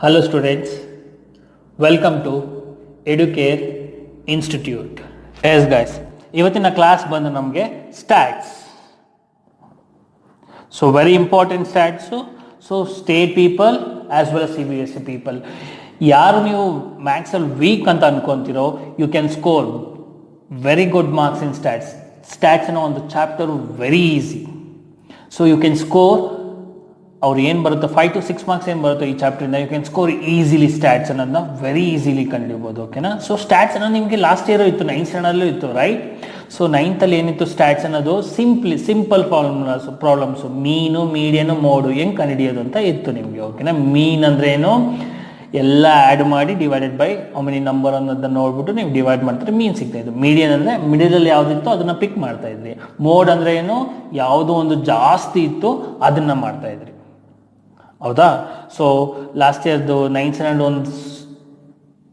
Hello students, welcome to Educare Institute. Yes guys, ಇವತ್ತಿನ class ಬಂದು ನಮಗೆ stats. So very important stats. So state people as well as CBSE people. ಯಾರು ನೀವು ಮ್ಯಾಥ್ಸಲ್ಲಿ weak ಅಂತ ಅನ್ಕೊಂತೀರೋ you can score very good marks in stats. Stats ಅನ್ನೋ ಒಂದು chapter very easy. So you can score ಅವ್ರು ಏನು ಬರುತ್ತೋ 5 to 6 ಮಾರ್ಕ್ಸ್ ಏನು ಬರುತ್ತೋ ಈ ಚಾಪ್ಟರಿಂದ you can score easily stats ಅನ್ನೋದನ್ನ ವೆರಿ ಈಸಿಲಿ ಕಂಡುಹಿಡಿಬೋದು. ಓಕೆನಾ? ಸೊ ಸ್ಟ್ಯಾಟ್ಸ್ ಅನ್ನೋದು ನಿಮಗೆ ಲಾಸ್ಟ್ ಇಯರ್ ಇತ್ತು, 9th ಸ್ಟ್ಯಾಂಡರ್ಡಲ್ಲೂ ಇತ್ತು, ರೈಟ್? ಸೊ 9th ಏನಿತ್ತು ಸ್ಟ್ಯಾಟ್ಸ್ ಅನ್ನೋದು ಸಿಂಪಲ್ ಪ್ರಾಬ್ಲಮ್ಸು ಮೀನು, ಮೀಡಿಯನು, ಮೋಡು ಹೆಂಗೆ ಕಂಡುಹಿಡಿಯೋದು ಅಂತ ಇತ್ತು ನಿಮಗೆ. ಓಕೆನಾ? ಮೀನ್ ಅಂದರೆ ಏನು, ಎಲ್ಲ ಆ್ಯಡ್ ಮಾಡಿ divided by how many number ಅನ್ನೋದನ್ನ ನೋಡ್ಬಿಟ್ಟು ನೀವು ಡಿವೈಡ್ ಮಾಡ್ತಾರೆ ಮೀನ್ ಸಿಗ್ತಾ ಇತ್ತು. ಮೀಡಿಯನ್ ಅಂದರೆ ಮಿಡಲಲ್ಲಿ ಯಾವುದಿತ್ತು ಅದನ್ನು ಪಿಕ್ ಮಾಡ್ತಾ ಇದ್ರಿ. ಮೋಡ್ ಅಂದರೆ ಏನು, ಯಾವುದೋ ಒಂದು ಜಾಸ್ತಿ ಇತ್ತು ಅದನ್ನು ಮಾಡ್ತಾ ಇದ್ರಿ. ಹೌದಾ? ಸೊ ಲಾಸ್ಟ್ ಇಯರ್ದು 9th ಸ್ಟ್ಯಾಂಡರ್ಡ್ ಒಂದು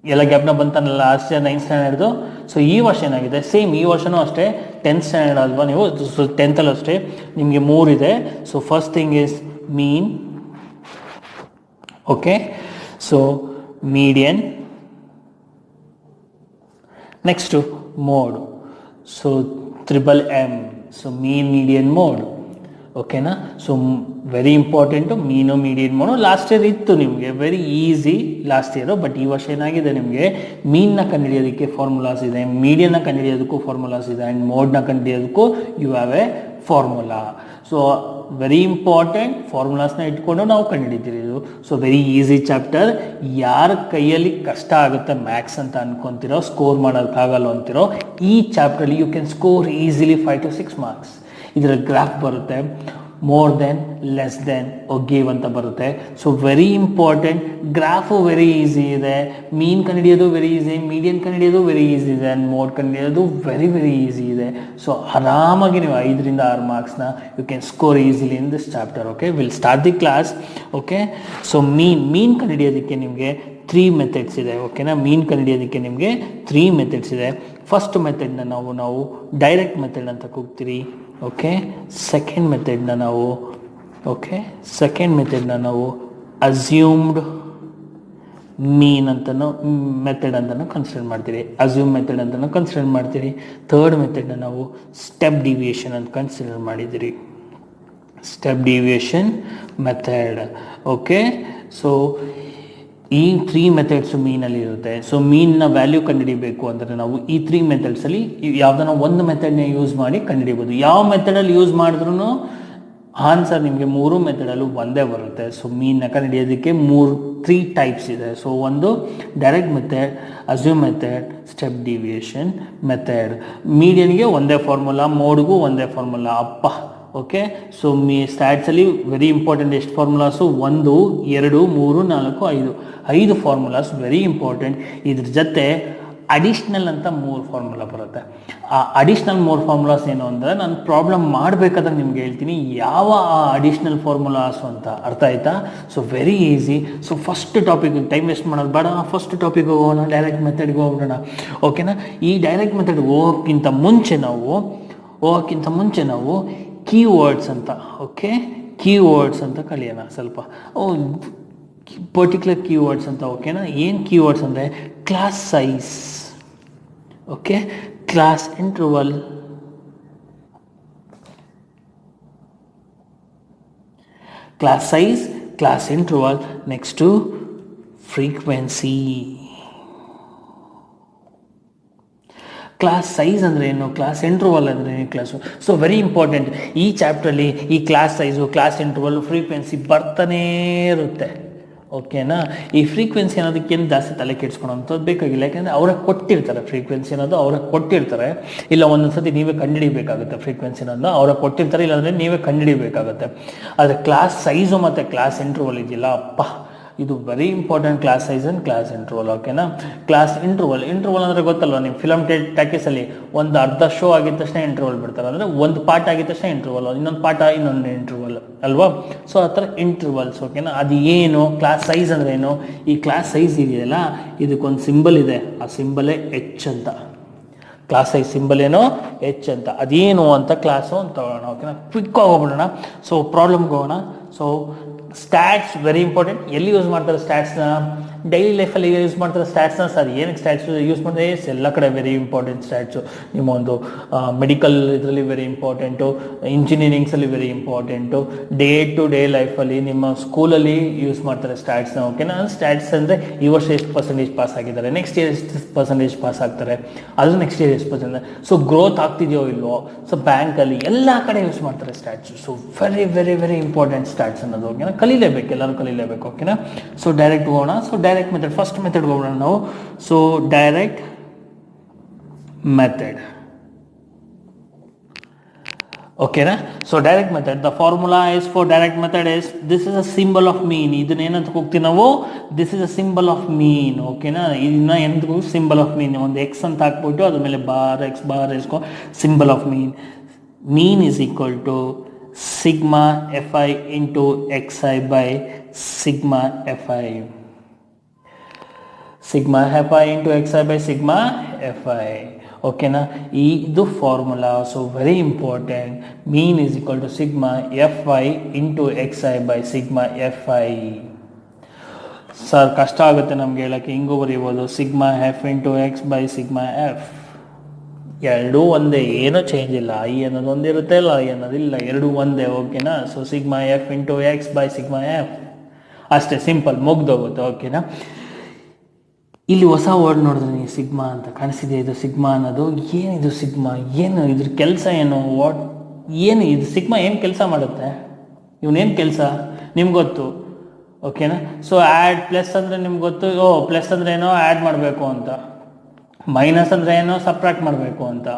ಎಲ್ಲ ಗ್ಯಾಪ್ನ ಬಂತಾನಲ್ಲ, ಲಾಸ್ಟ್ ಇಯರ್ 9th ಸ್ಟ್ಯಾಂಡರ್ಡ್ದು. ಸೊ ಈ ವರ್ಷ ಏನಾಗಿದೆ, ಸೇಮ್ ಈ ವರ್ಷನೂ ಅಷ್ಟೇ 10th ಸ್ಟ್ಯಾಂಡರ್ಡ್ ಅಲ್ವಾ ನೀವು? ಸೊ 10th ಅಷ್ಟೇ ನಿಮಗೆ 3 ಇದೆ. So first thing is mean. Okay, so median, next mode. So M. So mean, median, mode. ಓಕೆನಾ? So very important mean, median, mode. Last year ಇತ್ತು ನಿಮಗೆ very easy last year. But ಈ ವರ್ಷ ಏನಾಗಿದೆ, ನಿಮಗೆ ಮೀನ್ನ ಕಂಡುಹಿಡಿಯೋದಕ್ಕೆ ಫಾರ್ಮುಲಾಸ್ ಇದೆ, ಮೀಡಿಯನ್ನ ಕಂಡುಹಿಡಿಯೋದಕ್ಕೂ ಫಾರ್ಮುಲಾಸ್ ಇದೆ, ಆ್ಯಂಡ್ ಮೋಡ್ನ ಕಂಡುಹಿಡಿಯೋದಕ್ಕೂ you have a formula. So very important ಫಾರ್ಮುಲಾಸ್ನ ಇಟ್ಕೊಂಡು ನಾವು ಕಂಡುಹಿಡಿತೀರಿ ಇದು. So very easy chapter. ಯಾರ ಕೈಯಲ್ಲಿ ಕಷ್ಟ ಆಗುತ್ತೆ ಮ್ಯಾಥ್ಸ್ ಅಂತ ಅನ್ಕೊಂತಿರೋ, ಸ್ಕೋರ್ ಮಾಡೋಕ್ಕಾಗಲ್ಲ ಅಂತಿರೋ, ಈ ಚಾಪ್ಟರ್ಲಿ you can score easily 5 to 6 marks. ಇದರ ಗ್ರಾಫ್ ಬರುತ್ತೆ, more than, less than, give ಅಂತ ಬರುತ್ತೆ. So very important. Graph very easy ಇದೆ, ಮೀನ್ ಕಂಡುಹಿಡಿಯೋದು ವೆರಿ ಈಸಿ, ಮೀಡಿಯನ್ ಕಂಡುಹಿಡಿಯೋದು ವೆರಿ ಈಸಿ ಇದೆ, ಆ್ಯಂಡ್ ಮೋಡ್ ಕಂಡುಹಿಡಿಯೋದು ವೆರಿ ಈಸಿ ಇದೆ. ಸೊ ಆರಾಮಾಗಿ ನೀವು 5 to 6 ಮಾರ್ಕ್ಸ್ನ you can score easily in this chapter. Okay, will start the class. Okay, so mean ಕಂಡುಹಿಡಿಯೋದಕ್ಕೆ ನಿಮಗೆ 3 ಮೆಥಡ್ಸ್ ಇದೆ. ಓಕೆನಾ? ಮೀನ್ ಕಂಡುಹಿಡಿಯೋದಕ್ಕೆ ನಿಮಗೆ 3 ಮೆಥಡ್ಸ್ ಇದೆ. ಫಸ್ಟ್ ಮೆಥಡ್ನ ನಾವು ಡೈರೆಕ್ಟ್ ಮೆಥಡ್ ಅಂತ ಕೂಗ್ತೀರಿ. ಓಕೆ, ಸೆಕೆಂಡ್ ಮೆಥಡ್ನ ನಾವು ಅಸ್ಯೂಮ್ಡ್ ಮೀನ್ ಅಂತನೋ ಮೆಥಡ್ ಅಂತಲೂ ಕನ್ಸಿಡರ್ ಮಾಡ್ತೀರಿ. ಅಸ್ಯೂಮ್ ಮೆಥಡ್ ಅಂತಲೂ ಕನ್ಸಿಡರ್ ಮಾಡ್ತೀರಿ. ಥರ್ಡ್ ಮೆಥಡ್ನ ನಾವು ಸ್ಟೆಪ್ ಡಿವಿಯೇಷನ್ ಅಂತ ಕನ್ಸಿಡರ್ ಮಾಡಿದ್ದೀರಿ. Step deviation method. Okay, so ಈ 3 ಮೆಥಡ್ಸು ಮೀನಲ್ಲಿ ಇರುತ್ತೆ. ಸೊ ಮೀನ್ನ ವ್ಯಾಲ್ಯೂ ಕಂಡುಹಿಡಿಬೇಕು ಅಂದರೆ ನಾವು ಈ 3 ಮೆಥಡ್ಸಲ್ಲಿ ಯಾವುದನ್ನ ಒಂದು ಮೆಥಡ್ನ ಯೂಸ್ ಮಾಡಿ ಕಂಡುಹಿಡಿಬೋದು. ಯಾವ ಮೆಥಡಲ್ಲಿ ಯೂಸ್ ಮಾಡಿದ್ರೂ ಆನ್ಸರ್ ನಿಮಗೆ 3 ಮೆಥಡಲ್ಲೂ ಒಂದೇ ಬರುತ್ತೆ. ಸೊ ಮೀನ್ನ ಕಂಡುಹಿಡಿಯೋದಕ್ಕೆ 3 ಟೈಪ್ಸ್ ಇದೆ. ಸೊ ಒಂದು direct method, assume method, step deviation method. ಮೀಡಿಯನ್ಗೆ ಒಂದೇ ಫಾರ್ಮುಲಾ, ಮೋಡ್ಗೂ ಒಂದೇ ಫಾರ್ಮುಲಾ. ಅಪ್ಪ. ಓಕೆ, ಸೊ ಸ್ಟ್ಯಾಟ್ಸಲ್ಲಿ ವೆರಿ ಇಂಪಾರ್ಟೆಂಟ್. ಎಷ್ಟು ಫಾರ್ಮುಲಾಸು? 1, 2, 3, 4, 5 formulas very important. ಇದ್ರ ಜೊತೆ ಅಡಿಷ್ನಲ್ ಅಂತ 3 ಫಾರ್ಮುಲಾ ಬರುತ್ತೆ. ಆ ಅಡಿಷ್ನಲ್ 3 ಫಾರ್ಮುಲಾಸ್ ಏನು ಅಂದರೆ ನಾನು ಪ್ರಾಬ್ಲಮ್ ಮಾಡಬೇಕಾದ್ರೆ ನಿಮ್ಗೆ ಹೇಳ್ತೀನಿ ಯಾವ ಆ ಅಡಿಷ್ನಲ್ ಫಾರ್ಮುಲಾಸು ಅಂತ. ಅರ್ಥ ಆಯ್ತಾ? So very easy. So first topic time waste ಮಾಡೋದು ಬೇಡ, ಫಸ್ಟ್ ಟಾಪಿಕ್ ಹೋಗೋಣ, ಡೈರೆಕ್ಟ್ ಮೆಥಡ್ಗೆ ಹೋಗೋಣ. ಓಕೆನಾ? ಈ ಡೈರೆಕ್ಟ್ ಮೆಥಡ್ಗೆ ಹೋಗೋಕ್ಕಿಂತ ಮುಂಚೆ ನಾವು ಕೀವರ್ಡ್ಸ್ ಅಂತ, ಓಕೆ, ಕೀವರ್ಡ್ಸ್ ಅಂತ ಕಲಿಯೋಣ ಸ್ವಲ್ಪ. ಪರ್ಟಿಕ್ಯುಲರ್ ಕೀವರ್ಡ್ಸ್ ಅಂತ. ಓಕೆನಾ? ಏನು ಕೀವರ್ಡ್ಸ್ ಅಂದರೆ class size, okay, class interval, class size, class interval, next frequency. Class size ಅಂದರೆ ಏನು, ಕ್ಲಾಸ್ ಇಂಟರ್ವಲ್ ಅಂದರೆ ಏನು, ಕ್ಲಾಸು. So very important. ಈ ಚಾಪ್ಟ್ರಲ್ಲಿ ಈ class size, class interval, frequency ಬರ್ತಾನೇ ಇರುತ್ತೆ. ಓಕೆನಾ? ಈ ಫ್ರೀಕ್ವೆನ್ಸಿ ಅನ್ನೋದಕ್ಕೇನು ಜಾಸ್ತಿ ತಲೆ ಕೆಡ್ಸ್ಕೊಳೋಂಥದ್ದು ಬೇಕಾಗಿಲ್ಲ. ಯಾಕೆಂದರೆ ಅವ್ರಿಗೆ ಕೊಟ್ಟಿರ್ತಾರೆ ಫ್ರೀಕ್ವೆನ್ಸಿ ಅನ್ನೋದು, ಅವ್ರಿಗೆ ಕೊಟ್ಟಿರ್ತಾರೆ. ಇಲ್ಲ ಒಂದೊಂದು ಸತಿ ನೀವೇ ಕಂಡುಹಿಡಿಬೇಕಾಗುತ್ತೆ ಫ್ರೀಕ್ವೆನ್ಸಿ ಅನ್ನೋದು, ಅವ್ರಿಗೆ ಕೊಟ್ಟಿರ್ತಾರೆ, ಇಲ್ಲಾಂದರೆ ನೀವೇ ಕಂಡುಹಿಡಿಬೇಕಾಗುತ್ತೆ. ಆದರೆ ಕ್ಲಾಸ್ ಸೈಜು ಮತ್ತು ಕ್ಲಾಸ್ ಇಂಟರ್ವಲ್ ಇದೆಯಲ್ಲ, ಅಪ್ಪ, ಇದು very important. Class size and class interval. ಓಕೆನಾ? ಕ್ಲಾಸ್ ಇಂಟರ್ವಲ್ ಅಂದರೆ ಗೊತ್ತಲ್ವ ನೀವು, ಫಿಲಮ್ ಟಾಕೀಸಲ್ಲಿ ಒಂದು ಅರ್ಧ ಶೋ ಆಗಿದ ತಕ್ಷಣ ಇಂಟರ್ವಲ್ ಬಿಡ್ತಾರೆ. ಅಂದರೆ ಒಂದು ಪಾರ್ಟ್ ಆಗಿದ ತಕ್ಷಣ ಇಂಟರ್ವಲ್, ಇನ್ನೊಂದು ಪಾರ್ಟ್ ಇನ್ನೊಂದು ಇಂಟರ್ವಲ್ ಅಲ್ವಾ? ಸೊ ಆ ಥರ ಇಂಟರ್ವಲ್ಸ್. ಓಕೆನಾ? ಅದು ಏನು, ಕ್ಲಾಸ್ ಸೈಜ್ ಅಂದರೆ ಏನು? ಈ ಕ್ಲಾಸ್ ಸೈಜ್ ಇದೆಯಲ್ಲ, ಇದಕ್ಕೊಂದು ಸಿಂಬಲ್ ಇದೆ, ಆ ಸಿಂಬಲೇ H ಅಂತ. ಕ್ಲಾಸ್ ಸೈಜ್ ಸಿಂಬಲ್ ಏನೋ H ಅಂತ. ಅದೇನು ಅಂತ ಕ್ಲಾಸು ಅಂತ ತಗೊಳ್ಳೋಣ. ಓಕೆನಾ? ಕ್ವಿಕ್ ಆಗಿ ಹೋಗ್ಬಿಡೋಣ. ಸೊ ಪ್ರಾಬ್ಲಮ್ಗೆ ಹೋಗೋಣ. So stats very important. ಎಲ್ಲಿ ಯೂಸ್ ಮಾಡ್ತಾರೆ ಸ್ಟ್ಯಾಟ್ಸ್ನ? ಡೈಲಿ ಲೈಫಲ್ಲಿ ಯೂಸ್ ಮಾಡ್ತಾರೆ ಸ್ಟ್ಯಾಟ್ಸ್ನ. ಸರ್ ಏನಕ್ಕೆ ಸ್ಟ್ಯಾಟ್ಸ್ ಯೂಸ್ ಮಾಡ್ತಾರೆ? ಎಲ್ಲ ಕಡೆ ವೆರಿ ಇಂಪಾರ್ಟೆಂಟ್ ಸ್ಟ್ಯಾಟ್ಸು. ನಿಮ್ಮ ಒಂದು ಮೆಡಿಕಲ್ ಇದರಲ್ಲಿ ವೆರಿ ಇಂಪಾರ್ಟೆಂಟು, ಇಂಜಿನಿಯರಿಂಗ್ಸಲ್ಲಿ very important, day to day ಲೈಫಲ್ಲಿ ನಿಮ್ಮ ಸ್ಕೂಲಲ್ಲಿ ಯೂಸ್ ಮಾಡ್ತಾರೆ ಸ್ಟ್ಯಾಟ್ಸ್ನ. ಓಕೆನಾ? ಸ್ಟ್ಯಾಟ್ಸ್ ಅಂದರೆ ಈ ವರ್ಷ ಎಷ್ಟು ಪರ್ಸೆಂಟೇಜ್ ಪಾಸ್ ಆಗಿದ್ದಾರೆ, ನೆಕ್ಸ್ಟ್ ಇಯರ್ ಎಷ್ಟು ಪರ್ಸೆಂಟೇಜ್ ಪಾಸ್ ಆಗ್ತಾರೆ, ಅದು ನೆಕ್ಸ್ಟ್ ಇಯರ್ ಎಷ್ಟು ಪರ್ಸೆಂಟ್, ಸೊ ಗ್ರೋತ್ ಆಗ್ತಿದೆಯೋ ಇಲ್ವೋ, ಸೊ ಬ್ಯಾಂಕಲ್ಲಿ ಎಲ್ಲ ಕಡೆ ಯೂಸ್ ಮಾಡ್ತಾರೆ stats. So very very very important stats ಅನ್ನೋದು. ಓಕೆನಾ? ಕಲೀಲೇಬೇಕು, ಎಲ್ಲರೂ ಕಲೀಲೇಬೇಕು. ಓಕೆನಾ? ಸೊ ಡೈರೆಕ್ಟ್ ಹೋಗೋಣ. So direct method, first method ಹೋಗೋಣ ನಾವು. So direct method. ಓಕೆನಾ? So direct method, the formula is for direct method is this is a symbol of ಮೀನ್. ಇದನ್ನ ಏನಂತ ಹೋಗ್ತೀವಿ ನಾವು? This is a symbol of ಮೀನ್. ಓಕೆನಾ? ಇದನ್ನ ಎಂತ ಸಿಂಬಲ್ ಆಫ್ ಮೀನ್, ಒಂದು ಎಕ್ಸ್ ಅಂತ ಹಾಕ್ಬಿಟ್ಟು ಅದ್ರ ಮೇಲೆ bar X symbol of mean. Mean is equal to sigma F I into X I by sigma F I. Sigma F I into X I by sigma F I. ಓಕೆನಾ? ಇದು formula. So very important. Mean is equal to sigma F I into X I by sigma F I. Sir ಕಷ್ಟ ಆಗುತ್ತೆ ನಮ್ಗೆ ಹೇಳಕ್ಕೆ, ಹಿಂಗೂ ಬರೀಬೋದು, sigma F into X by sigma F. ಎರಡೂ ಒಂದೇ, ಏನೂ ಚೇಂಜ್ ಇಲ್ಲ. ಐ ಅನ್ನೋದು ಒಂದಿರುತ್ತೆ, ಇಲ್ಲ ಐ ಅನ್ನೋದಿಲ್ಲ, ಎರಡೂ ಒಂದೇ. ಓಕೆನಾ? So sigma F into X by sigma F, ಅಷ್ಟೇ, ಸಿಂಪಲ್, ಮುಗ್ದೋಗುತ್ತೆ. ಓಕೆನಾ? ಇಲ್ಲಿ ಹೊಸ ವರ್ಡ್ ನೋಡಿದ್ರೆ ನೀವು ಸಿಗ್ಮಾ ಅಂತ ಕಾಣಿಸಿದೆ. ಇದು ಸಿಗ್ಮಾ ಅನ್ನೋದು ಏನಿದು? ಸಿಗ್ಮಾ ಏನು? ಇದ್ರ ಕೆಲಸ ಏನು? ಏನು ಇದು ಸಿಗ್ಮಾ ಏನು ಕೆಲಸ ಮಾಡುತ್ತೆ? ಇವನೇನು ಕೆಲಸ ನಿಮ್ಗೆ ಗೊತ್ತು. ಓಕೆನಾ? ಸೊ ಆ್ಯಡ್, ಪ್ಲಸ್ ಅಂದರೆ ನಿಮ್ಗೆ ಗೊತ್ತು. ಪ್ಲಸ್ ಅಂದರೆ ಏನೋ ಆ್ಯಡ್ ಮಾಡಬೇಕು ಅಂತ, ಮೈನಸ್ ಅಂದರೆ ಏನೋ ಸಬ್ಟ್ರಾಕ್ಟ್ ಮಾಡಬೇಕು ಅಂತ,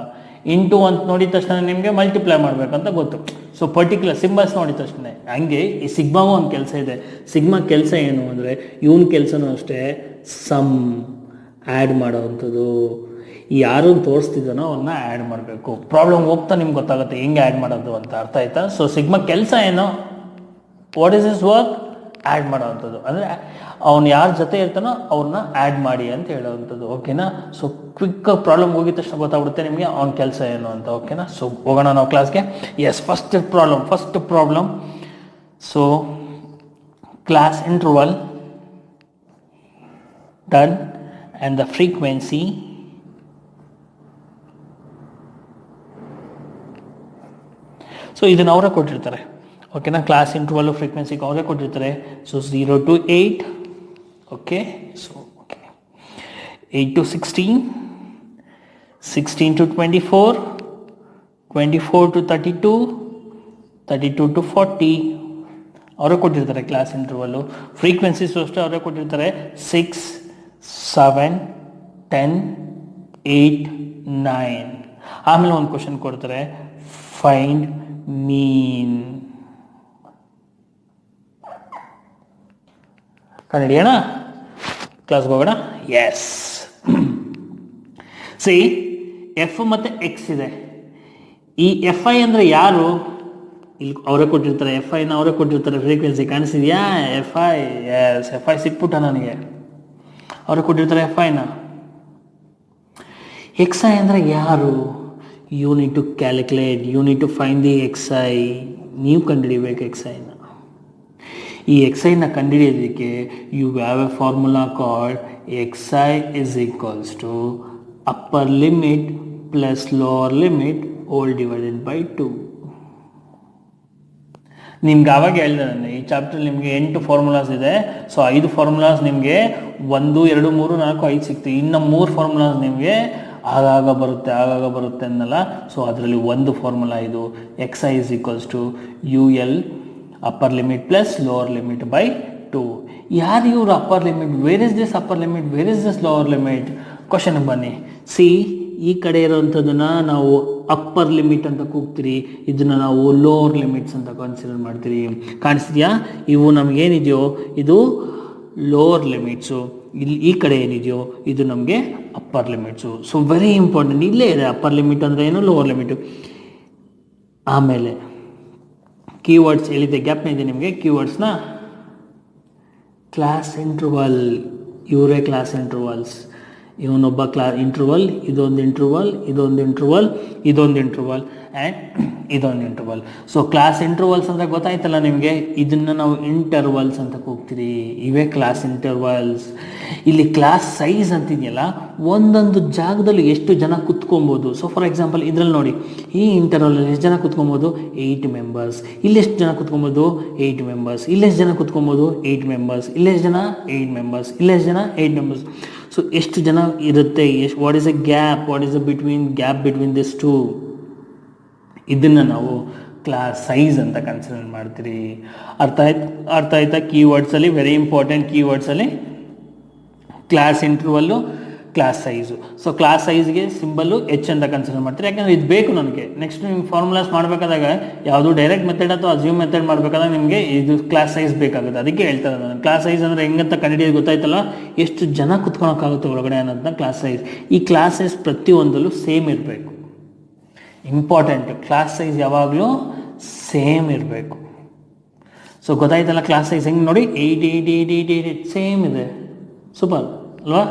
ಇಂಟು ಅಂತ ನೋಡಿದ ತಕ್ಷಣ ನಿಮಗೆ ಮಲ್ಟಿಪ್ಲೈ ಮಾಡಬೇಕಂತ ಗೊತ್ತು. ಸೊ ಪರ್ಟಿಕ್ಯುಲರ್ ಸಿಂಬಲ್ಸ್ ನೋಡಿದ ತಕ್ಷಣ. ಹಂಗೆ ಈ ಸಿಗ್ಮಾಗೂ ಒಂದು ಕೆಲಸ ಇದೆ. ಸಿಗ್ಮಾ ಕೆಲಸ ಏನು ಅಂದರೆ, ಇವನ ಕೆಲಸನೂ ಅಷ್ಟೇ, ಸಮ್ ಆ್ಯಡ್ ಮಾಡೋವಂಥದ್ದು. ಯಾರು ತೋರಿಸ್ತಿದ್ದಾನೋ ಅವ್ರನ್ನ ಆ್ಯಡ್ ಮಾಡಬೇಕು. ಪ್ರಾಬ್ಲಮ್ ಹೋಗ್ತಾ ನಿಮ್ಗೆ ಗೊತ್ತಾಗುತ್ತೆ ಹೆಂಗೆ ಆ್ಯಡ್ ಮಾಡೋದು ಅಂತ. ಅರ್ಥ ಆಯ್ತಾ? ಸೊ ಸಿಗ್ಮಾ ಕೆಲಸ ಏನು? What is is work? Add ಮಾಡೋವಂಥದ್ದು. ಅಂದರೆ ಅವ್ನು ಯಾರ ಜೊತೆ ಇರ್ತಾನೋ ಅವ್ರನ್ನ ಆ್ಯಡ್ ಮಾಡಿ ಅಂತ ಹೇಳೋವಂಥದ್ದು. ಓಕೆನಾ? ಸೊ ಕ್ವಿಕ್ ಪ್ರಾಬ್ಲಮ್ ಹೋಗಿದ ತಕ್ಷಣ ಗೊತ್ತಾಗ್ಬಿಡುತ್ತೆ ನಿಮಗೆ ಅವ್ನ ಕೆಲಸ ಏನು ಅಂತ. ಓಕೆನಾ? ಸೊ ಹೋಗೋಣ ನಾವು ಕ್ಲಾಸ್ಗೆ. Yes, first problem. So class interval done and the frequency so ಇದನ್ನು ಅವರೇ ಕೊಟ್ಟಿರ್ತಾರೆ. ಓಕೆನಾ? ಕ್ಲಾಸ್ ಇಂಟರ್ವಲ್ ಫ್ರೀಕ್ವೆನ್ಸಿಗೆ ಅವರೇ ಕೊಟ್ಟಿರ್ತಾರೆ. So 0 to 8, okay. So okay, 8 to 16, 16 to 24, 24 to 32, 32 to 40 ಅವರೇ ಕೊಟ್ಟಿರ್ತಾರೆ ಕ್ಲಾಸ್ ಇಂಟರ್ವಲ್ಲು. ಫ್ರೀಕ್ವೆನ್ಸೀಸು ಅಷ್ಟೇ ಅವರೇ ಕೊಟ್ಟಿರ್ತಾರೆ. 6, 7, 10, 8, 9. ಆಮೇಲೆ ಒಂದು ಕ್ವಶನ್ ಕೊಡ್ತಾರೆ, ಫೈಂಡ್ ಮೀನ್. ಕಂಡುಹಿಡಿಯೋಣ, ಕ್ಲಾಸ್ಗೆ ಹೋಗೋಣ. ಎಸ್, ಸಿ ಎಫ್ ಮತ್ತು ಎಕ್ಸ್ ಇದೆ. ಈ ಎಫ್ ಐ ಅಂದರೆ ಯಾರು? ಇಲ್ಲಿ ಅವರೇ ಕೊಟ್ಟಿರ್ತಾರೆ, ಎಫ್ ಐನ ಅವರೇ ಕೊಟ್ಟಿರ್ತಾರೆ. ಫ್ರೀಕ್ವೆನ್ಸಿ ಕಾಣಿಸಿದ್ಯಾ? F I. Yes, F I ಸಿಕ್ಬಿಟ್ಟ ನನಗೆ. ಅವರು ಕೊಟ್ಟಿರ್ತಾರೆ ಎಫ್ ಐನ. ಎಕ್ಸ್ ಐ ಅಂದರೆ ಯಾರು? You need to calculate, you need to find the X I. ನೀವು ಕಂಡುಹಿಡಿಬೇಕು ಎಕ್ಸ್ ಐನ. ಈ ಎಕ್ಸ್ ಐನ ಕಂಡುಹಿಡಿಯೋದಕ್ಕೆ you have a formula called X I is equals to upper limit plus lower limit whole divided by 2. ನಿಮ್ಗೆ ಆವಾಗ ಹೇಳಿದೆ ನಾನು, ಈ ಚಾಪ್ಟರ್ ನಿಮಗೆ 8 ಫಾರ್ಮುಲಾಸ್ ಇದೆ. ಸೊ 5 ಫಾರ್ಮುಲಾಸ್ ನಿಮಗೆ 1, 2, 3, 4, 5 ಸಿಕ್ತು. ಇನ್ನು 3 ಫಾರ್ಮುಲಾಸ್ ನಿಮಗೆ ಆಗಾಗ ಬರುತ್ತೆ ಅನ್ನಲ್ಲ. ಸೊ ಅದರಲ್ಲಿ ಒಂದು ಫಾರ್ಮುಲಾ ಇದು, X I is equals to U L upper limit plus lower limit by 2. ಯಾರು ಇವರು upper limit? Where is this upper limit? Where is this lower limit? ಕ್ವಶನ್ಗೆ ಬನ್ನಿ. ಸಿ, ಈ ಕಡೆ ಇರೋವಂಥದ್ದನ್ನು ನಾವು ಅಪ್ಪರ್ ಲಿಮಿಟ್ ಅಂತ ಕೂಗ್ತೀರಿ, ಇದನ್ನು ನಾವು ಲೋವರ್ ಲಿಮಿಟ್ಸ್ ಅಂತ ಕನ್ಸಿಡರ್ ಮಾಡ್ತೀರಿ. ಕಾಣಿಸ್ತಿದೆಯಾ? ಇವು ನಮಗೇನಿದೆಯೋ ಇದು ಲೋವರ್ ಲಿಮಿಟ್ಸು, ಇಲ್ಲಿ ಈ ಕಡೆ ಏನಿದೆಯೋ ಇದು ನಮಗೆ upper limits. So very important, ಇಲ್ಲೇ ಇದೆ ಅಪ್ಪರ್ ಲಿಮಿಟ್ ಅಂದರೆ ಏನು, ಲೋವರ್ ಲಿಮಿಟು. ಆಮೇಲೆ ಕೀವರ್ಡ್ಸ್ ಎಲ್ಲಿದೆ, ಗ್ಯಾಪ್ನ ಇದೆ ನಿಮಗೆ ಕೀವರ್ಡ್ಸ್ನ. ಕ್ಲಾಸ್ ಇಂಟರ್ವಲ್, ಇವರೇ ಕ್ಲಾಸ್ ಇಂಟರ್ವಲ್ಸ್. ಇವನೊಬ್ಬ ಇಂಟರ್ವಲ್, ಇದೊಂದು ಇಂಟರ್ವಲ್, ಇದೊಂದು ಇಂಟರ್ವಲ್, ಇದೊಂದು ಇಂಟರ್ವಲ್ ಆ್ಯಂಡ್ ಇದೊಂದು ಇಂಟರ್ವಲ್. ಸೊ ಕ್ಲಾಸ್ ಇಂಟರ್ವಲ್ಸ್ ಅಂದರೆ ಗೊತ್ತಾಯ್ತಲ್ಲ ನಿಮಗೆ, ಇದನ್ನು ನಾವು ಇಂಟರ್ವಲ್ಸ್ ಅಂತ ಕೂಗ್ತೀರಿ. ಇವೇ ಕ್ಲಾಸ್ ಇಂಟರ್ವಲ್ಸ್. ಇಲ್ಲಿ ಕ್ಲಾಸ್ ಸೈಜ್ ಅಂತಿದೆಯಲ್ಲ, ಒಂದೊಂದು ಜಾಗದಲ್ಲಿ ಎಷ್ಟು ಜನ ಕುತ್ಕೊಬೋದು. ಸೊ ಫಾರ್ ಎಕ್ಸಾಂಪಲ್ ಇದರಲ್ಲಿ ನೋಡಿ, ಈ ಇಂಟರ್ವಲಲ್ಲಿ ಎಷ್ಟು ಜನ ಕುತ್ಕೊಬೋದು, 8 ಮೆಂಬರ್ಸ್. ಇಲ್ಲೆಷ್ಟು ಜನ ಕುತ್ಕೊಬೋದು, 8 ಮೆಂಬರ್ಸ್. ಇಲ್ಲೆಷ್ಟು ಜನ ಕುತ್ಕೊಬೋದು, 8 ಮೆಂಬರ್ಸ್. ಇಲ್ಲೆಷ್ಟು ಜನ, 8 ಮೆಂಬರ್ಸ್. ಇಲ್ಲೆಷ್ಟು ಜನ, 8 ಮೆಂಬರ್ಸ್. ಸೊ ಎಷ್ಟು ಜನ ಇರುತ್ತೆ, what is a gap, what is a gap between this two, ಇದನ್ನು ನಾವು ಕ್ಲಾಸ್ ಸೈಜ್ ಅಂತ ಕನ್ಸಿಡರ್ ಮಾಡ್ತೀರಿ. ಅರ್ಥ ಆಯ್ತಾ? ಕೀವರ್ಡ್ಸಲ್ಲಿ ವೆರಿ ಇಂಪಾರ್ಟೆಂಟ್ ಕೀವರ್ಡ್ಸಲ್ಲಿ class interval, class size. So class ಸೈಜ್ಗೆ ಸಿಂಬಲ್ಲು ಎಚ್ ಅಂತ ಕನ್ಸಿಡರ್ ಮಾಡ್ತೀರಿ, ಯಾಕಂದರೆ ಇದು ಬೇಕು ನನಗೆ. ನೆಕ್ಸ್ಟ್ ನಿಮ್ಗೆ ಫಾರ್ಮುಲಾಸ್ ಮಾಡಬೇಕಾದಾಗ ಯಾವುದು ಡೈರೆಕ್ಟ್ ಮೆಥಡ್ ಅಥವಾ ಅಸ್ಯೂಮ್ ಮೆಥಡ್ ಮಾಡಬೇಕಾದಾಗ ನಿಮಗೆ ಇದು ಕ್ಲಾಸ್ ಸೈಜ್ ಬೇಕಾಗುತ್ತೆ. ಅದಕ್ಕೆ ಹೇಳ್ತಾರೆ ನಾನು ಕ್ಲಾಸ್ ಸೈಜ್ ಅಂದರೆ ಹೆಂಗಂತ ಕಂಡುಹಿಡಿಯೋದು ಗೊತ್ತಾಯ್ತಲ್ಲ, ಎಷ್ಟು ಜನ ಕುತ್ಕೊಳಕ್ಕಾಗುತ್ತೆ ಒಳಗಡೆ ಅನ್ನೋದನ್ನ ಕ್ಲಾಸ್ ಸೈಜ್. ಈ ಕ್ಲಾಸ್ ಸೈಜ್ ಪ್ರತಿಯೊಂದಲ್ಲೂ ಸೇಮ್ ಇರಬೇಕು. ಇಂಪಾರ್ಟೆಂಟ್, ಕ್ಲಾಸ್ ಸೈಜ್ ಯಾವಾಗಲೂ ಸೇಮ್ ಇರಬೇಕು. ಸೊ ಗೊತ್ತಾಯ್ತಲ್ಲ ಕ್ಲಾಸ್ ಸೈಜ್ ಹೆಂಗೆ ನೋಡಿ, 8 ಸೇಮ್ ಇದೆ. ಸೂಪರ್ ಅಲ್ವಾ?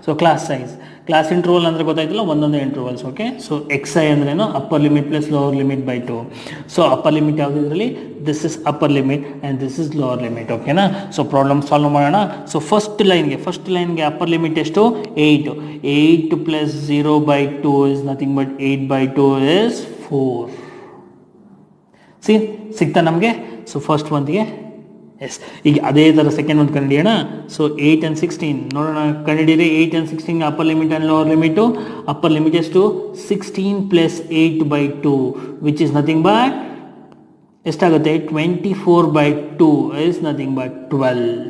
So class size. Class interval ಅಂದರೆ ಗೊತ್ತಾಯ್ತಲ್ಲ, ಒಂದೊಂದೇ intervals. Okay, so X I ಅಂದ್ರೇನು, upper limit plus lower limit by 2. So upper limit ಯಾವುದು ಇದರಲ್ಲಿ, this is upper limit and this is lower limit. ಓಕೆನಾ? ಸೊ ಪ್ರಾಬ್ಲಮ್ ಸಾಲ್ವ್ ಮಾಡೋಣ. So first ಲೈನ್ಗೆ upper limit ಎಷ್ಟು, 8 plus 0/2 is nothing but 8/2 is 4. ಸಿಗ್ತಾ ನಮಗೆ? So first ಒಂದಿಗೆ S. ಈಗ ಅದೇ ಥರ ಸೆಕೆಂಡ್ ಒಂದು ಕಂಡುಹಿಡಿಯೋಣ. ಸೊ 8 and 16 ನೋಡೋಣ, ಕಂಡುಹಿಡಿಯಿರಿ. 8 and 16 upper limit and lower limit. Upper limit ಎಷ್ಟು, 16 plus 8/2 which is nothing but ಎಷ್ಟಾಗುತ್ತೆ, 24/2 ಇಸ್ ನಥಿಂಗ್ ಬಟ್ 12.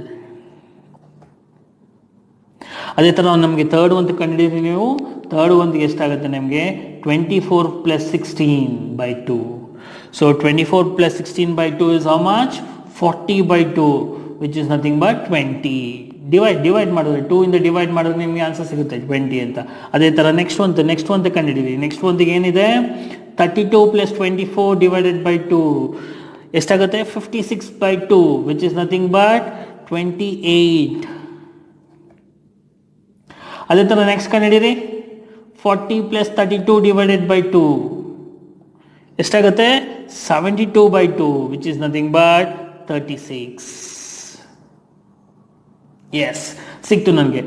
ಅದೇ ಥರ ನಮಗೆ ಥರ್ಡ್ ಒಂದು ಕಂಡುಹಿಡಿಯಿರಿ ನೀವು. ಥರ್ಡ್ ಒಂದಿಗೆ ಎಷ್ಟಾಗುತ್ತೆ ನಿಮಗೆ, 24 plus 16/2. So 24 plus 16/2 is how much, 40/2 which is nothing but 20. Divide ಮಾಡಿದ್ರೆ 2 ಇಂದ ಡಿವೈಡ್ ಮಾಡಿದ್ರೆ ನಿಮಗೆ ಆನ್ಸರ್ ಸಿಗುತ್ತೆ 20 ಅಂತ. ಅದೇ ಥರ ನೆಕ್ಸ್ಟ್ ಒಂದು ಕಂಡುಹಿಡಿಯಿರಿ. ನೆಕ್ಸ್ಟ್ ಒಂದಿಗೆ ಏನಿದೆ, 32 ಪ್ಲಸ್ 24 ಡಿವೈಡೆಡ್ ಬೈ 2 ಎಷ್ಟಾಗುತ್ತೆ, 56/2 ವಿಚ್ ಇಸ್ ನಥಿಂಗ್ ಬಟ್ 28. ಅದೇ ಥರ ನೆಕ್ಸ್ಟ್ ಕಂಡುಹಿಡಿಯಿರಿ. 40 ಪ್ಲಸ್ 32 ಡಿವೈಡೆಡ್ ಬೈ 2 ಎಷ್ಟಾಗುತ್ತೆ, 72/2 which is nothing but 36. Yes, ಸಿಕ್ತು ನನಗೆ.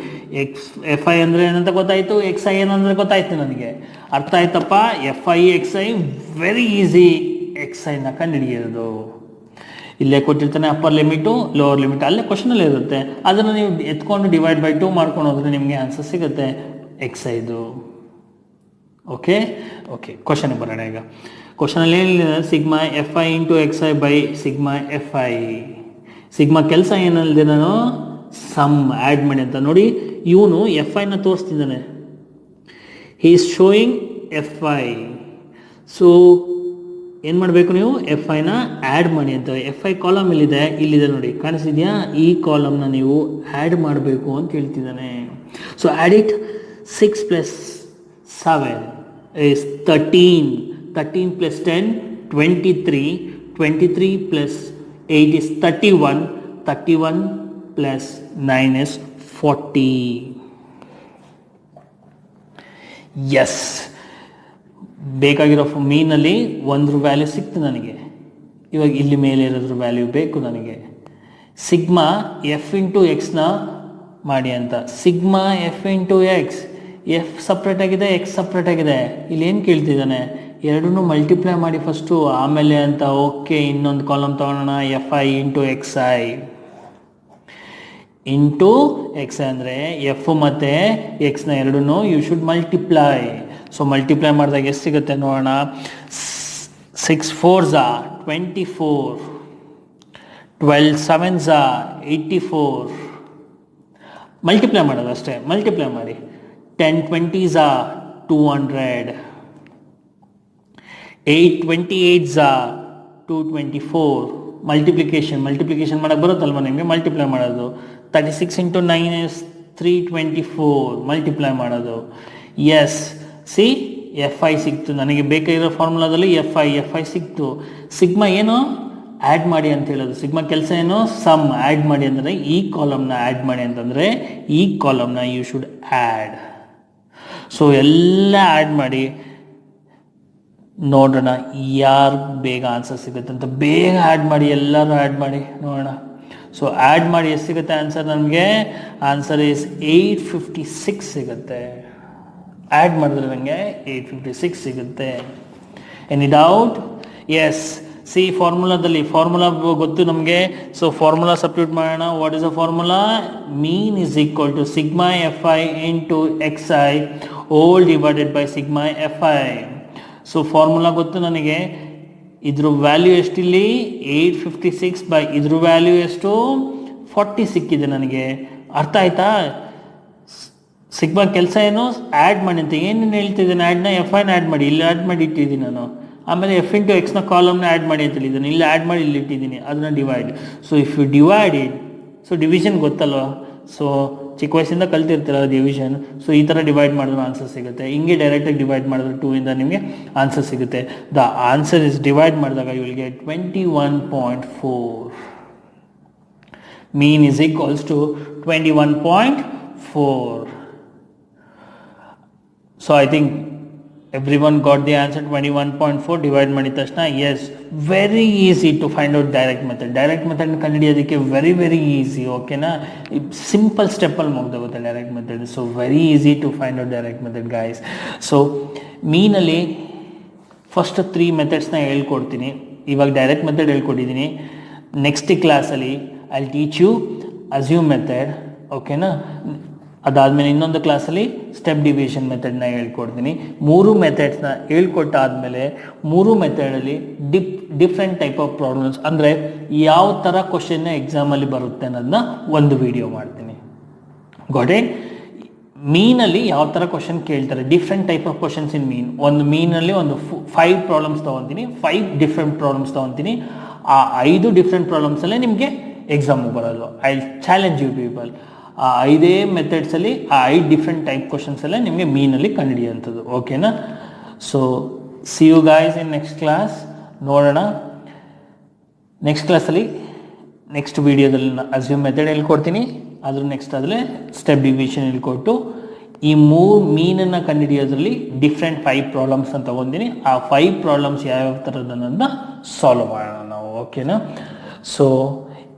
ಎಫ್ ಐ ಅಂದರೆ ಏನಂತ ಗೊತ್ತಾಯಿತು, ಎಕ್ಸ್ ಐ ಏನಂದ್ರೆ ಗೊತ್ತಾಯ್ತು ನನಗೆ. ಅರ್ಥ ಆಯ್ತಪ್ಪ. F I X I very easy. X ಐನ ಕಂಡುಹಿಡಿಯೋದು ಇಲ್ಲೇ ಕೊಟ್ಟಿರ್ತಾನೆ, ಅಪ್ಪರ್ ಲಿಮಿಟು ಲೋವರ್ ಲಿಮಿಟ್ ಅಲ್ಲೇ ಕ್ವಶನಲ್ಲಿ ಇರುತ್ತೆ. ಅದನ್ನು ನೀವು ಎತ್ಕೊಂಡು ಡಿವೈಡ್ ಬೈ 2 ಮಾಡ್ಕೊಂಡು ಹೋದ್ರೆ ನಿಮಗೆ ಆನ್ಸರ್ ಸಿಗುತ್ತೆ ಎಕ್ಸ್ ಐದು. ಓಕೆ, ಕ್ವಶನ್ಗೆ ಬರೋಣ. ಈಗ ಕ್ವಶನಲ್ಲಿ ಏನಿದೆ, sigma F I into X I by sigma F I. Sigma ಕೆಲಸ ಏನಲ್ಲಿದೆ, ನಾನು ಸಮ್ ಆ್ಯಡ್ ಮಾಡಿ ಅಂತ. ನೋಡಿ, ಇವನು ಎಫ್ ಐನ ತೋರಿಸ್ತಿದ್ದಾನೆ, he is showing F I. So ಏನು ಮಾಡಬೇಕು ನೀವು, ಎಫ್ ಐನ ಆ್ಯಡ್ ಮಾಡಿ ಅಂತ. ಎಫ್ ಐ ಕಾಲಮ್ ಇಲ್ಲಿದೆ ನೋಡಿ, ಕಾಣಿಸಿದ್ಯಾ? ಈ ಕಾಲಮ್ನ ನೀವು ಆ್ಯಡ್ ಮಾಡಬೇಕು ಅಂತ ಹೇಳ್ತಿದ್ದಾನೆ. So add it. 6 plus 7 is 13. 13 plus 10, 23. 23 plus 8 is 31. 31 plus 9 is 40. Yes. ಬೇಕಾಗಿರೋ ಮೀನಲ್ಲಿ ಒಂದ್ರ ವ್ಯಾಲ್ಯೂ ಸಿಕ್ತು ನನಗೆ. ಇವಾಗ ಇಲ್ಲಿ ಮೇಲೆ ಇರೋದ್ರ ವ್ಯಾಲ್ಯೂ ಬೇಕು ನನಗೆ. ಸಿಗ್ಮಾ ಎಫ್ ಇಂಟು ಎಕ್ಸ್ನ ಮಾಡಿ ಅಂತ. Sigma F into X, F separate ಆಗಿದೆ, ಎಕ್ಸ್ ಸಪ್ರೇಟ್ ಆಗಿದೆ. ಇಲ್ಲಿ ಏನು ಕೇಳ್ತಿದ್ದಾನೆ, ಎರಡನ್ನೂ ಮಲ್ಟಿಪ್ಲೈ ಮಾಡಿ ಫಸ್ಟು, ಆಮೇಲೆ ಅಂತ. ಓಕೆ, ಇನ್ನೊಂದು ಕಾಲಮ್ ತೊಗೊಳೋಣ. F I into X I into X ಅಂದರೆ ಎಫ್ ಮತ್ತು ಎಕ್ಸ್ನ ಎರಡನ್ನೂ you should multiply. So multiply ಮಾಡಿದಾಗ ಎಷ್ಟು ಸಿಗುತ್ತೆ ನೋಡೋಣ. 6 4s are 24. 12 7s are 84. Multiply ಮಾಡೋದು ಅಷ್ಟೇ, ಮಲ್ಟಿಪ್ಲೈ ಮಾಡಿ. 10 20s are 200. 8 28s are 224. Multiplication ಮಾಡೋಕ್ಕೆ ಬರುತ್ತಲ್ವ ನಿಮಗೆ, ಮಲ್ಟಿಪ್ಲೈ ಮಾಡೋದು. 36 ಇಂಟು 9 is 324. ಮಲ್ಟಿಪ್ಲೈ ಮಾಡೋದು. ಎಸ್, ಸಿ ಎಫ್ ಐ ಸಿಕ್ತು ನನಗೆ. ಬೇಕಾಗಿರೋ ಫಾರ್ಮುಲಾದಲ್ಲಿ ಎಫ್ ಐ ಸಿಕ್ತು. ಸಿಗ್ಮಾ ಏನು, ಆ್ಯಡ್ ಮಾಡಿ ಅಂತ ಹೇಳೋದು. ಸಿಗ್ಮಾ ಕೆಲಸ ಏನು, ಸಮ್ ಆ್ಯಡ್ ಮಾಡಿ ಅಂದರೆ ಈ ಕಾಲಮ್ನ ಆ್ಯಡ್ ಮಾಡಿ ಅಂತಂದರೆ ಈ ಕಾಲಮ್ನ ಯು ಶುಡ್ ಆ್ಯಡ್. ಸೊ ಎಲ್ಲ ಆ್ಯಡ್ ಮಾಡಿ ನೋಡೋಣ ಯಾರು ಬೇಗ ಆನ್ಸರ್ ಸಿಗುತ್ತೆ ಅಂತ. ಬೇಗ ಆ್ಯಡ್ ಮಾಡಿ, ಎಲ್ಲರೂ ಆ್ಯಡ್ ಮಾಡಿ ನೋಡೋಣ. ಸೊ ಆ್ಯಡ್ ಮಾಡಿ ಎಷ್ಟು ಸಿಗುತ್ತೆ ಆನ್ಸರ್? ನನಗೆ ಆನ್ಸರ್ ಈಸ್ 856 ಸಿಗುತ್ತೆ. ಆ್ಯಡ್ ಮಾಡಿದ್ರೆ ನನಗೆ 856 ಸಿಗುತ್ತೆ. Any doubt? ಎಸ್. ಸಿ ಫಾರ್ಮುಲಾದಲ್ಲಿ ಫಾರ್ಮುಲಾ ಗೊತ್ತು ನಮಗೆ. ಸೊ ಫಾರ್ಮುಲಾ ಸಬ್ಸ್ಟಿಟ್ಯೂಟ್ ಮಾಡೋಣ. What is the formula? Mean is equal to sigma F I into X I whole divided by sigma F I. So formula ಗೊತ್ತು ನನಗೆ. ಇದ್ರ ವ್ಯಾಲ್ಯೂ ಎಷ್ಟಿಲ್ಲಿ? 856 by ಇದ್ರ value ಎಷ್ಟು? 40 ಸಿಕ್ಕಿದೆ ನನಗೆ. ಅರ್ಥ ಆಯ್ತಾ? ಸಿಗ್ಮಾ ಕೆಲಸ ಏನು? ಆ್ಯಡ್ ಮಾಡಿ ಅಂತ ಏನೇನು ಹೇಳ್ತಿದ್ದೇನೆ. ಆ್ಯಡ್ನ ಎಫ್ ಐನ ಆ್ಯಡ್ ಮಾಡಿ, ಇಲ್ಲಿ ಆ್ಯಡ್ ಮಾಡಿ ಇಟ್ಟಿದ್ದೀನಿ ನಾನು. ಆಮೇಲೆ ಎಫ್ ಇಂಟು ಎಕ್ಸ್ನ ಕಾಲಮ್ನ ಆ್ಯಡ್ ಮಾಡಿ ಅಂತ ಹೇಳಿದ್ದೀನಿ, ಇಲ್ಲಿ ಆ್ಯಡ್ ಮಾಡಿ ಇಲ್ಲಿ ಇಟ್ಟಿದ್ದೀನಿ, ಅದನ್ನ divide. So if you divide it, so division ಗೊತ್ತಲ್ವ? ಸೊ ಚಿಕ್ಕ ವಯಸ್ಸಿಂದ ಕಲ್ತಿರ್ತೀರ ಡಿವಿಷನ್. ಸೊ ಈ ಥರ ಡಿವೈಡ್ ಮಾಡಿದ್ರೆ ಆನ್ಸರ್ ಸಿಗುತ್ತೆ. ಹಿಂಗೆ ಡೈರೆಕ್ಟಾಗಿ ಡಿವೈಡ್ ಮಾಡಿದ್ರೆ 2 ಇಂದ ನಿಮಗೆ ಆನ್ಸರ್ ಸಿಗುತ್ತೆ. ದ ಆನ್ಸರ್ ಇಸ್ ಡಿವೈಡ್ ಮಾಡಿದಾಗ you will get 21.4. Mean is equals to 21.4. So I think everyone got the answer. 21.4 divide ಮಾಡಿದ ತಕ್ಷಣ. Yes, very easy to find out direct method. Direct method ಕಂಡುಹಿಡಿಯೋದಕ್ಕೆ very easy. ಓಕೆನಾ? Simple ಸ್ಟೆಪ್ಪಲ್ಲಿ ಮುಗ್ದೋಗುತ್ತೆ direct method. So very easy to find out direct method guys. So ಮೀನಲ್ಲಿ first 3 ಮೆಥಡ್ಸ್ನ ಹೇಳ್ಕೊಡ್ತೀನಿ. ಇವಾಗ ಡೈರೆಕ್ಟ್ ಮೆಥಡ್ ಹೇಳ್ಕೊಟ್ಟಿದ್ದೀನಿ. ನೆಕ್ಸ್ಟ್ ಕ್ಲಾಸಲ್ಲಿ I teach you assume method. ಓಕೆನಾ? ಅದಾದಮೇಲೆ ಇನ್ನೊಂದು ಕ್ಲಾಸಲ್ಲಿ ಸ್ಟೆಪ್ ಡಿವಿಷನ್ ಮೆಥಡ್ನ ಹೇಳ್ಕೊಡ್ತೀನಿ. 3 ಮೆಥಡ್ಸ್ನ ಹೇಳ್ಕೊಟ್ಟಾದಮೇಲೆ 3 ಮೆಥಡಲ್ಲಿ ಡಿಫ್ರೆಂಟ್ ಟೈಪ್ ಆಫ್ ಪ್ರಾಬ್ಲಮ್ಸ್, ಅಂದರೆ ಯಾವ ಥರ ಕ್ವಶನ್ನ ಎಕ್ಸಾಮಲ್ಲಿ ಬರುತ್ತೆ ಅನ್ನೋದನ್ನ ಒಂದು ವಿಡಿಯೋ ಮಾಡ್ತೀನಿ. Got it? ಮೀನಲ್ಲಿ ಯಾವ ಥರ ಕ್ವಶನ್ ಕೇಳ್ತಾರೆ, different type of questions in mean. ಒಂದು ಮೀನಲ್ಲಿ ಒಂದು 5 ಪ್ರಾಬ್ಲಮ್ಸ್ ತೊಗೊತೀನಿ, 5 ಡಿಫ್ರೆಂಟ್ ಪ್ರಾಬ್ಲಮ್ಸ್ ತೊಗೊತೀನಿ. ಆ 5 ಡಿಫ್ರೆಂಟ್ ಪ್ರಾಬ್ಲಮ್ಸಲ್ಲೇ ನಿಮಗೆ ಎಕ್ಸಾಮಿಗೆ ಬರೋದು. I challenge you people. ಆ 5 ಮೆಥಡ್ಸಲ್ಲಿ ಆ 5 ಡಿಫ್ರೆಂಟ್ ಟೈಪ್ ಕ್ವಶನ್ಸ್ ಎಲ್ಲ ನಿಮಗೆ ಮೀನಲ್ಲಿ ಕಂಡುಹಿಡಿಯುವಂಥದ್ದು. ಓಕೆನಾ? So see you guys in next class. ನೋಡೋಣ ನೆಕ್ಸ್ಟ್ ಕ್ಲಾಸಲ್ಲಿ. ನೆಕ್ಸ್ಟ್ ವಿಡಿಯೋದಲ್ಲಿ ಅಸ್ಯೂಮ್ ಮೆಥಡ್ ಹೇಳ್ಕೊಡ್ತೀನಿ. ಅದ್ರ ನೆಕ್ಸ್ಟ್ ಅದರಲ್ಲಿ ಸ್ಟೆಪ್ ಡಿವಿಷನ್ ಹೇಳ್ಕೊಟ್ಟು ಈ 3 ಮೀನನ್ನು ಕಂಡುಹಿಡಿಯೋದ್ರಲ್ಲಿ ಡಿಫ್ರೆಂಟ್ 5 ಪ್ರಾಬ್ಲಮ್ಸ್ ಅಂತ ತಗೊಂಡಿನಿ. ಆ 5 ಪ್ರಾಬ್ಲಮ್ಸ್ ಯಾವ್ಯಾವ ಥರದನ್ನ ಸಾಲ್ವ್ ಮಾಡೋಣ ನಾವು. ಓಕೆನಾ? ಸೊ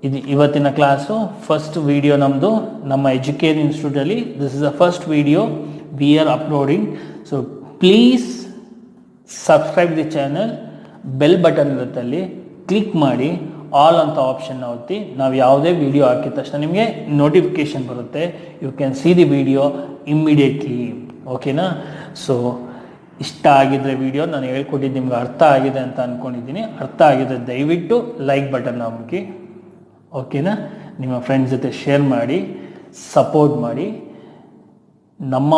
ಇದು ಇವತ್ತಿನ ಕ್ಲಾಸು ಫಸ್ಟ್ ವಿಡಿಯೋ ನಮ್ಮದು ನಮ್ಮ ಎಜುಕೇರ್ ಇನ್ಸ್ಟಿಟ್ಯೂಟಲ್ಲಿ. This is the first video we are uploading. So please subscribe the channel. Bell button ಇರುತ್ತೆ, ಅಲ್ಲಿ ಕ್ಲಿಕ್ ಮಾಡಿ ಆಲ್ ಅಂತ ಆಪ್ಷನ್ನ ಒತ್ತಿ. ನಾವು ಯಾವುದೇ ವಿಡಿಯೋ ಹಾಕಿದ ತಕ್ಷಣ ನಿಮಗೆ ನೋಟಿಫಿಕೇಶನ್ ಬರುತ್ತೆ. You can see the video immediately. ಓಕೆನಾ? ಸೊ ಇಷ್ಟ ಆಗಿದ್ರೆ ವಿಡಿಯೋ ನಾನು ಹೇಳ್ಕೊಟ್ಟಿದ್ದು ನಿಮ್ಗೆ ಅರ್ಥ ಆಗಿದೆ ಅಂತ ಅಂದ್ಕೊಂಡಿದ್ದೀನಿ. ಅರ್ಥ ಆಗಿದೆ ದಯವಿಟ್ಟು ಲೈಕ್ ಬಟನ್ ಹಾಕಿ. ಓಕೆನಾ? ನಿಮ್ಮ ಫ್ರೆಂಡ್ಸ್ ಜೊತೆ ಶೇರ್ ಮಾಡಿ, ಸಪೋರ್ಟ್ ಮಾಡಿ. ನಮ್ಮ